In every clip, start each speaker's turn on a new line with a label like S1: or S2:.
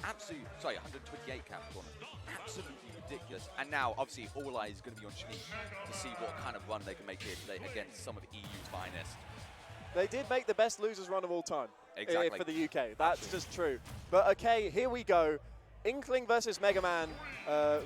S1: absolutely, sorry, 128 Capricorn. Absolutely ridiculous. And now, obviously, all eyes is going to be on Shaneak to see what kind of run they can make here today against some of the EU's finest.
S2: They did make the best losers run of all time.
S1: Exactly.
S2: For the UK. That's just true. But okay, here we go. Inkling versus Mega Man,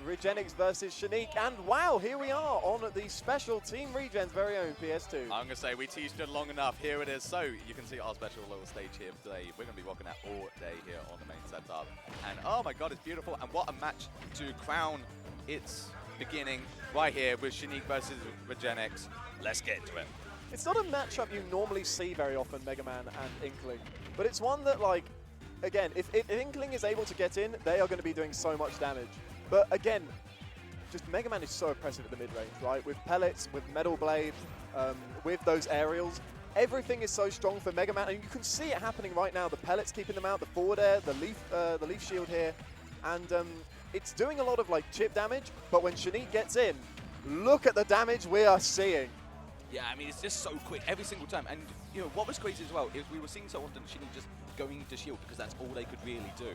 S2: Regenix versus Shaneak, and wow, here we are on the special Team Regen's very own PS2.
S1: I'm going to say we teased it long enough. Here it is. So you can see our special little stage here today. We're going to be rocking that all day here on the main setup. And oh my god, it's beautiful. And what a match to crown its beginning right here with Shaneak versus Regenix. Let's get into it.
S2: It's not a matchup you normally see very often, Mega Man and Inkling, but it's one that, like, again, if Inkling is able to get in, they are going to be doing so much damage. But again, just Mega Man is so oppressive at the mid-range, right? With pellets, with Metal Blade, with those aerials. Everything is so strong for Mega Man, and you can see it happening right now. The pellets keeping them out, the forward air, the leaf shield here. And it's doing a lot of, like, chip damage, but when Shaneak gets in, look at the damage we are seeing.
S1: Yeah, I mean, it's just so quick every single time. And, you know, what was crazy as well is we were seeing so often Shaneak just going into shield because that's all they could really do.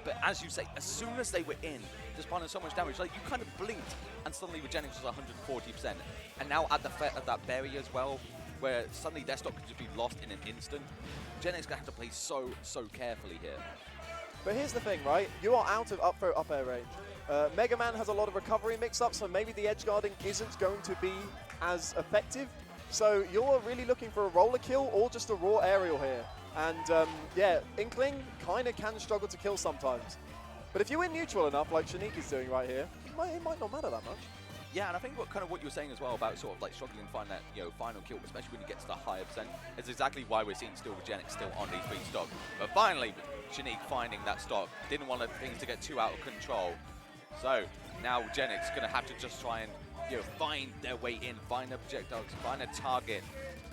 S1: But as you say, as soon as they were in, just piling so much damage, like, you kind of blinked and suddenly Regenix was 140%. And now at the at that barrier as well, where suddenly their stock could just be lost in an instant, Regenix gonna have to play so carefully here.
S2: But here's the thing, right? You are out of up throw, up air range. Mega Man has a lot of recovery mix-ups, so maybe the edge guarding isn't going to be as effective. So you're really looking for a roller kill or just a raw aerial here. And yeah, Inkling kind of can struggle to kill sometimes. But if you win neutral enough, like Shaneak is doing right here, it might not matter that much.
S1: Yeah, and I think what you were saying as well about sort of like struggling to find that, you know, final kill, especially when you get to the higher percent, is exactly why we're seeing still Regenix still on these three stock. But finally, Shaneak finding that stock, didn't want things to get too out of control. So now Regenix going to have to just try and, you know, find their way in, find objectives, find a target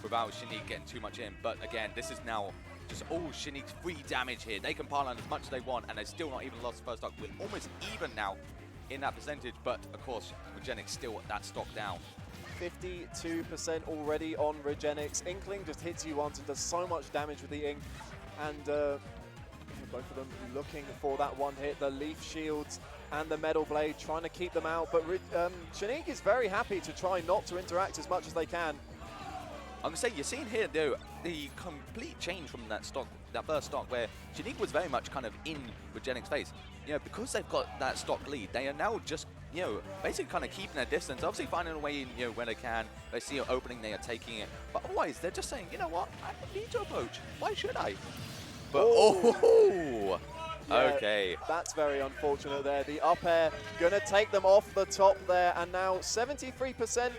S1: without Shaneak getting too much in. But again, this is now just all Shaneak's free damage here. They can pile on as much as they want, and they're still not even lost the first stock. We're almost even now in that percentage, but of course, Regenix still at that stock down.
S2: 52% already on Regenix. Inkling just hits you once and does so much damage with the ink. And both of them looking for that one hit. The leaf shields and the metal blade trying to keep them out. But Shaneak is very happy to try not to interact as much as they can.
S1: I'm going to say, you're seeing here, though, the complete change from that stock, that first stock, where Shaneak was very much kind of in Regenix's face. You know, because they've got that stock lead, they are now just, you know, basically kind of keeping their distance, obviously finding a way in, you know, when they can. They see an opening, they are taking it. But otherwise, they're just saying, you know what, I don't need to approach. Why should I? But, oh!
S2: Yeah,
S1: okay.
S2: That's very unfortunate there. The up air going to take them off the top there, and now 73%.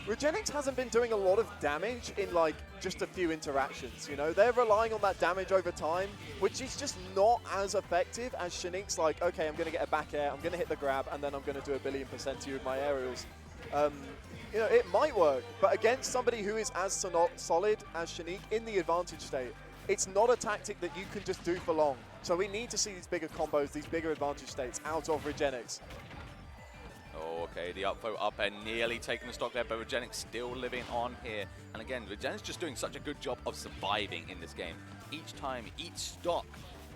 S2: Regenix hasn't been doing a lot of damage in, like, just a few interactions, you know? They're relying on that damage over time, which is just not as effective as Shaneak's like, okay, I'm going to get a back air, I'm going to hit the grab, and then I'm going to do 1,000,000,000% to you with my aerials. You know, it might work, but against somebody who is as solid as Shaneak in the advantage state, it's not a tactic that you can just do for long. So we need to see these bigger combos, these bigger advantage states out of Regenix.
S1: Oh, okay, the up throw up air nearly taking the stock there, but Regenix still living on here. And again, Regenix just doing such a good job of surviving in this game. Each time, each stock,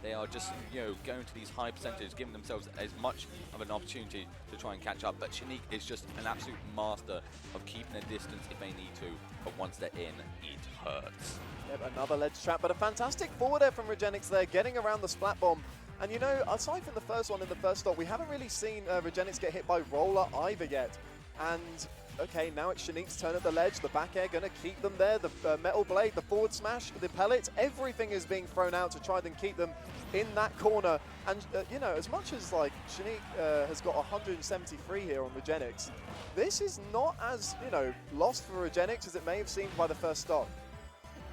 S1: they are just, you know, going to these high percentages, giving themselves as much of an opportunity to try and catch up. But Shaneak is just an absolute master of keeping a distance if they need to, but once they're in, it hurts.
S2: Yep, another ledge trap, but a fantastic forward air from Regenix there, getting around the splat bomb. And you know, aside from the first one in the first stock, we haven't really seen Regenix get hit by Roller either yet. And okay, now it's Shaneak's turn at the ledge. The back air going to keep them there. The metal blade, the forward smash, the pellets, everything is being thrown out to try and keep them in that corner. And you know, as much as like Shaneak has got 173 here on Regenix, this is not as, you know, lost for Regenix as it may have seemed by the first stock.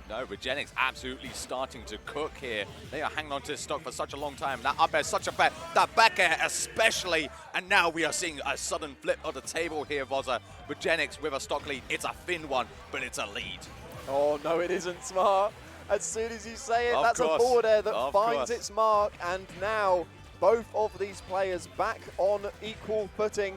S1: No, Regenix absolutely starting to cook here. They are hanging on to this stock for such a long time. That up air is such a bad, that back air especially. And now we are seeing a sudden flip of the table here, Vozza. Regenix with a stock lead. It's a thin one, but it's a lead.
S2: Oh, no, it isn't, Smart. As soon as you say it, that's a forward air that finds its mark. And now both of these players back on equal footing.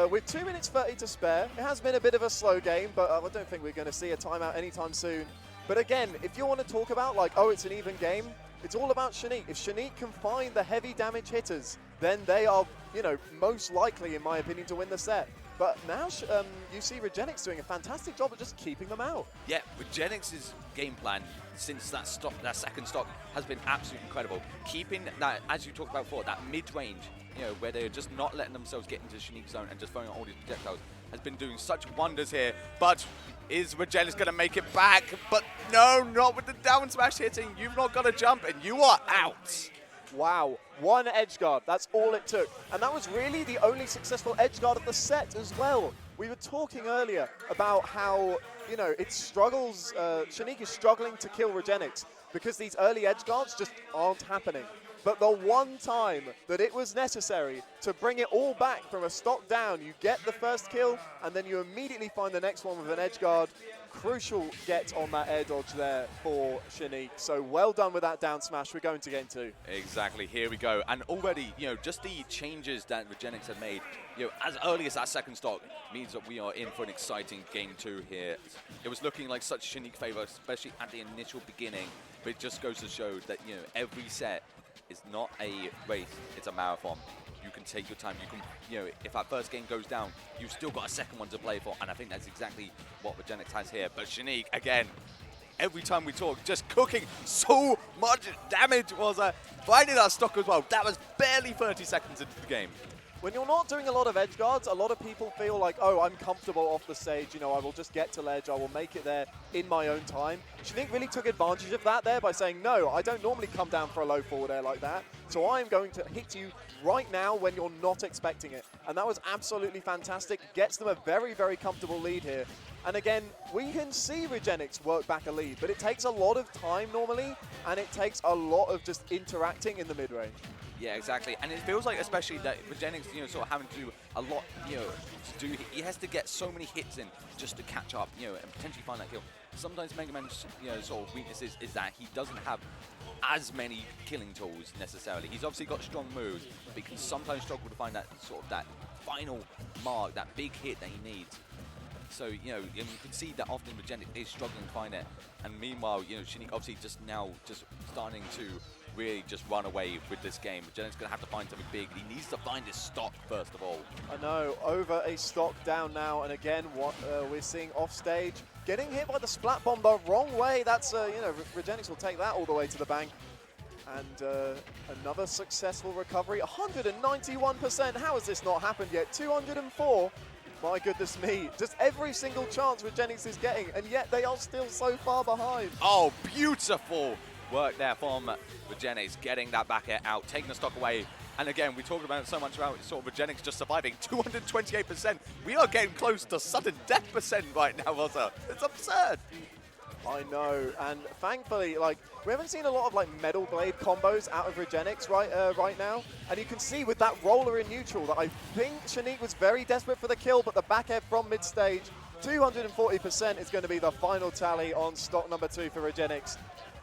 S2: With 2 minutes 30 to spare. It has been a bit of a slow game, but I don't think we're going to see a timeout anytime soon. But again, if you want to talk about like, oh, it's an even game, It's all about Shaneak. If Shaneak can find the heavy damage hitters, then they are, you know, most likely, in my opinion, to win the set. But now you see Regenix doing a fantastic job of just keeping them out.
S1: Yeah, Regenix's game plan since that second stock has been absolutely incredible. Keeping that, as you talked about before, that mid-range, you know, where they're just not letting themselves get into Shaneak's zone and just throwing out all these projectiles, has been doing such wonders here. But is Regenix going to make it back? But no, not with the down smash hitting. You've not got to jump and you are out.
S2: Wow, one edge guard, that's all it took. And that was really the only successful edge guard of the set as well. We were talking earlier about how, you know, it struggles, Shaneak is struggling to kill Regenix because these early edge guards just aren't happening. But the one time that it was necessary to bring it all back from a stock down, you get the first kill, and then you immediately find the next one with an edge guard. Crucial get on that air dodge there for Shaneak. So well done with that down smash. We're going to game 2.
S1: Exactly, here we go. And already, you know, just the changes that Regenix had made, you know, as early as that second stock means that we are in for an exciting game 2 here. It was looking like such Shaneak favor, especially at the initial beginning, but it just goes to show that, you know, every set is not a race, it's a marathon. You can take your time. You can, you know, if that first game goes down, you've still got a second one to play for, and I think that's exactly what Regenix has here. But Shaneak, again, every time we talk, just cooking so much damage. Was finding that stock as well. That was barely 30 seconds into the game.
S2: When you're not doing a lot of edge guards, a lot of people feel like, oh, I'm comfortable off the stage, you know, I will just get to ledge, I will make it there in my own time. Shaneak really took advantage of that there by saying, no, I don't normally come down for a low forward air like that, so I am going to hit you right now when you're not expecting it. And that was absolutely fantastic. Gets them a very, very comfortable lead here. And again, we can see Regenix work back a lead, but it takes a lot of time normally, and it takes a lot of just interacting in the mid-range.
S1: Yeah, exactly. And it feels like, especially that Regenix, you know, sort of having to do a lot, you know, to do. He has to get so many hits in just to catch up, you know, and potentially find that kill. Sometimes Mega Man's, you know, sort of weaknesses is that he doesn't have as many killing tools necessarily. He's obviously got strong moves, but he can sometimes struggle to find that sort of that final mark, that big hit that he needs. So, you know, you can see that often Regenix is struggling to find it. And meanwhile, you know, Shaneak obviously just starting to really just run away with this game. Regenix going to have to find something big. He needs to find his stock first of all.
S2: I know, over a stock down now. And again, what we're seeing off stage, getting hit by the splat bomb the wrong way. That's, you know, Regenix will take that all the way to the bank. And another successful recovery, 191%. How has this not happened yet? 204. My goodness me, just every single chance Regenix is getting, and yet they are still so far behind.
S1: Oh, beautiful work there from Regenix, getting that back air out, taking the stock away. And again, we talked about so much about sort of Regenix just surviving, 228%. We are getting close to sudden death percent right now, Rosa. It's absurd.
S2: I know, and thankfully, like, we haven't seen a lot of like Metal Blade combos out of Regenix right now, and you can see with that roller in neutral that I think Shaneak was very desperate for the kill, but the back air from mid stage, 240% is going to be the final tally on stock number 2 for Regenix.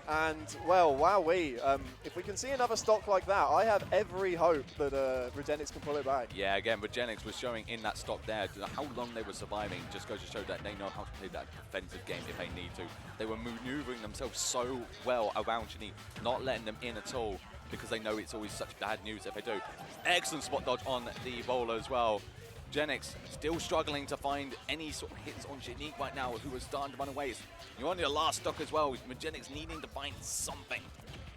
S2: And, well, wowee, if we can see another stock like that, I have every hope that Regenix can pull it back.
S1: Yeah, again, Regenix was showing in that stock there how long they were surviving. Just goes to show that they know how to play that defensive game if they need to. They were maneuvering themselves so well around Shaneak, not letting them in at all, because they know it's always such bad news if they do. Excellent spot dodge on the roller as well. Regenix still struggling to find any sort of hits on Shaneak right now, who was starting to run away. You're on your last stock as well. Regenix needing to find something.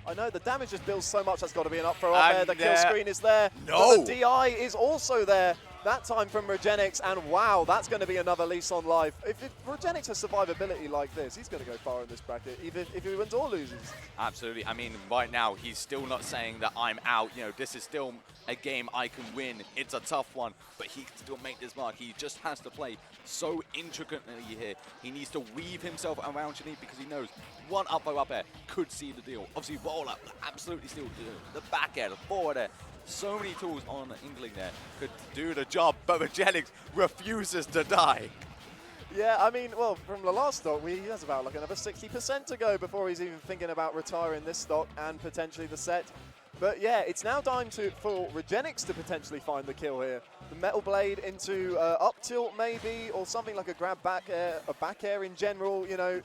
S2: I know, the damage just builds so much. That's got to be an up throw up there. The kill screen is there.
S1: No!
S2: But the DI is also there. That time from Regenix, and wow, that's going to be another lease on life. If Regenix has survivability like this, he's going to go far in this bracket, even if he wins or loses.
S1: Absolutely. I mean, right now, he's still not saying that I'm out. You know, this is still a game I can win. It's a tough one, but he can still make this mark. He just has to play so intricately here. He needs to weave himself around Shaneak because he knows one up air could see the deal. Obviously, roll up, absolutely still do. The back air, the forward air. So many tools on Inkling there could do the job, but Regenix refuses to die.
S2: Yeah, I mean, well, from the last stock, he has about like another 60% to go before he's even thinking about retiring this stock and potentially the set. But yeah, it's now time for Regenix to potentially find the kill here. The Metal Blade into up tilt maybe, or something like a grab back air, a back air in general. You know,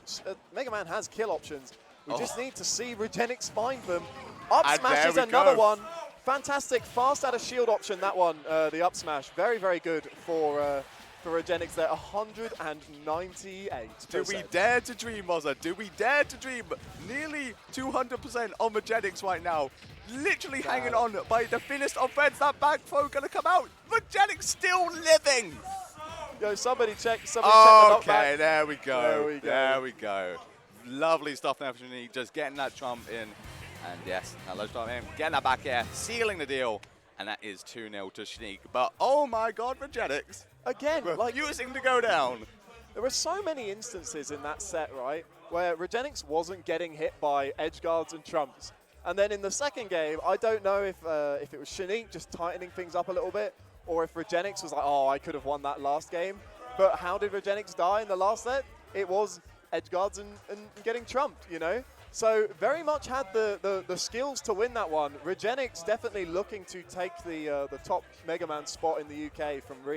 S2: Mega Man has kill options. We just need to see Regenix find them. Up
S1: And
S2: smash
S1: there
S2: is
S1: we
S2: another
S1: go.
S2: one. Fantastic, fast out of shield option, that one, the up smash. Very, very good for Regenix there, 198%.
S1: Do we dare to dream, Mozza? Do we dare to dream? Nearly 200% on Regenix right now. Literally hanging on by the thinnest of threads. That back throw gonna come out. Regenix still living.
S2: Yo, somebody check the knockback.
S1: Okay, there we go.
S2: There we go.
S1: There we go. Lovely stuff there for Shaneak, just getting that trump in. And yes, that low start in, getting that back air, sealing the deal. And that is 2-0 to Shaneak. But oh my god, Regenix.
S2: Again, like,
S1: refusing to go down.
S2: there were so many instances in that set, right, where Regenix wasn't getting hit by edge guards and trumps. And then in the second game, I don't know if it was Shaneak just tightening things up a little bit, or if Regenix was like, oh, I could have won that last game. But how did Regenix die in the last set? It was edge guards and getting trumped, you know? So very much had the skills to win that one. Regenix definitely looking to take the top Mega Man spot in the UK from Re.